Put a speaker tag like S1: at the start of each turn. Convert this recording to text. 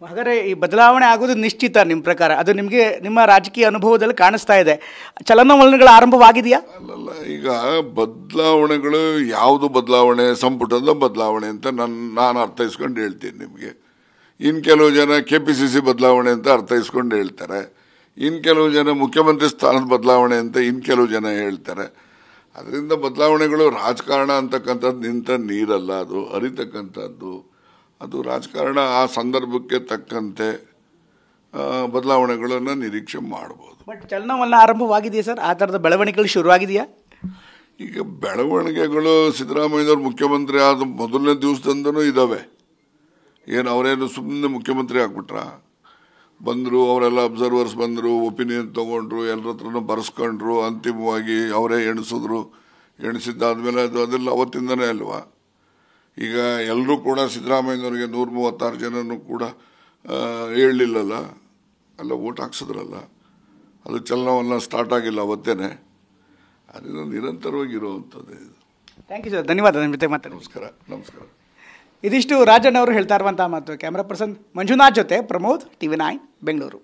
S1: ಹಾಗಾದರೆ ಈ ಬದಲಾವಣೆ ಆಗೋದು ನಿಶ್ಚಿತ ನಿಮ್ಮ ಪ್ರಕಾರ? ಅದು ನಿಮಗೆ ನಿಮ್ಮ ರಾಜಕೀಯ ಅನುಭವದಲ್ಲಿ ಕಾಣಿಸ್ತಾ ಇದೆ. ಚಲನವಲನಗಳು ಆರಂಭವಾಗಿದೆಯಾ?
S2: ಅಲ್ಲಲ್ಲ, ಈಗ ಬದಲಾವಣೆಗಳು ಯಾವುದು ಬದಲಾವಣೆ? ಸಂಪುಟದ ಬದಲಾವಣೆ ಅಂತ ನಾನು ಅರ್ಥೈಸ್ಕೊಂಡು ಹೇಳ್ತೀನಿ ನಿಮಗೆ. ಇನ್ನು ಕೆಲವು ಜನ KPCC ಬದಲಾವಣೆ ಅಂತ ಅರ್ಥೈಸ್ಕೊಂಡು ಹೇಳ್ತಾರೆ. ಇನ್ನು ಕೆಲವು ಜನ ಮುಖ್ಯಮಂತ್ರಿ ಸ್ಥಾನದ ಬದಲಾವಣೆ ಅಂತ ಇನ್ನು ಕೆಲವು ಜನ ಹೇಳ್ತಾರೆ. ಅದರಿಂದ ಬದಲಾವಣೆಗಳು ರಾಜಕಾರಣ ಅಂತಕ್ಕಂಥದ್ದು ನಿಂತ ನೀರಲ್ಲ, ಅದು ಅರಿತಕ್ಕಂಥದ್ದು. ಅದು ರಾಜಕಾರಣ ಆ ಸಂದರ್ಭಕ್ಕೆ ತಕ್ಕಂತೆ ಬದಲಾವಣೆಗಳನ್ನು ನಿರೀಕ್ಷೆ ಮಾಡ್ಬೋದು.
S1: ಬಟ್ ಚಲನವಲನ ಆರಂಭವಾಗಿದೆಯಾ ಸರ್? ಆ ಥರದ ಬೆಳವಣಿಗೆಗಳು ಶುರುವಾಗಿದೆಯಾ?
S2: ಈಗ ಬೆಳವಣಿಗೆಗಳು ಸಿದ್ದರಾಮಯ್ಯನವ್ರು ಮುಖ್ಯಮಂತ್ರಿ ಆದ ಮೊದಲನೇ ದಿವಸದಿಂದನೂ ಇದ್ದಾವೆ. ಏನು ಅವರೇನು ಸುಮ್ಮನೆ ಮುಖ್ಯಮಂತ್ರಿ ಆಗ್ಬಿಟ್ರ? ಬಂದರು, ಅವರೆಲ್ಲ ಅಬ್ಸರ್ವರ್ಸ್ ಬಂದರು, ಒಪಿನಿಯನ್ ತೊಗೊಂಡ್ರು, ಎಲ್ಲರ ಹತ್ರನೂ ಬರೆಸ್ಕೊಂಡ್ರು, ಅಂತಿಮವಾಗಿ ಅವರೇ ಎಣಿಸಿದ್ರು. ಎಣಿಸಿದ್ದಾದ್ಮೇಲೆ ಅದೆಲ್ಲ ಅವತ್ತಿಂದನೇ ಅಲ್ವಾ. ಈಗ ಎಲ್ಲರೂ ಕೂಡ ಸಿದ್ದರಾಮಯ್ಯನವ್ರಿಗೆ 136 ಜನನೂ ಕೂಡ ಹೇಳಲಿಲ್ಲಲ್ಲ, ಎಲ್ಲ ಓಟ್ ಹಾಕ್ಸಿದ್ರಲ್ಲ. ಅದು ಚಲನವಲನ ಸ್ಟಾರ್ಟ್ ಆಗಿಲ್ಲ ಅವತ್ತೇನೆ. ಅದರಿಂದ ನಿರಂತರವಾಗಿರುವಂಥದ್ದು ಇದು.
S1: ಥ್ಯಾಂಕ್ ಯು ಸರ್, ಧನ್ಯವಾದ. ನಿಮ್ಮ ಜೊತೆ ಮಾತಾಡಿ.
S2: ನಮಸ್ಕಾರ.
S1: ಇದಿಷ್ಟು ರಾಜಣ್ಣ ಅವರು ಹೇಳ್ತಾ ಇರುವಂಥ ಮಾತು. ಕ್ಯಾಮ್ರಾ ಪರ್ಸನ್ ಮಂಜುನಾಥ್ ಜೊತೆ ಪ್ರಮೋದ್, TV9 ಬೆಂಗಳೂರು.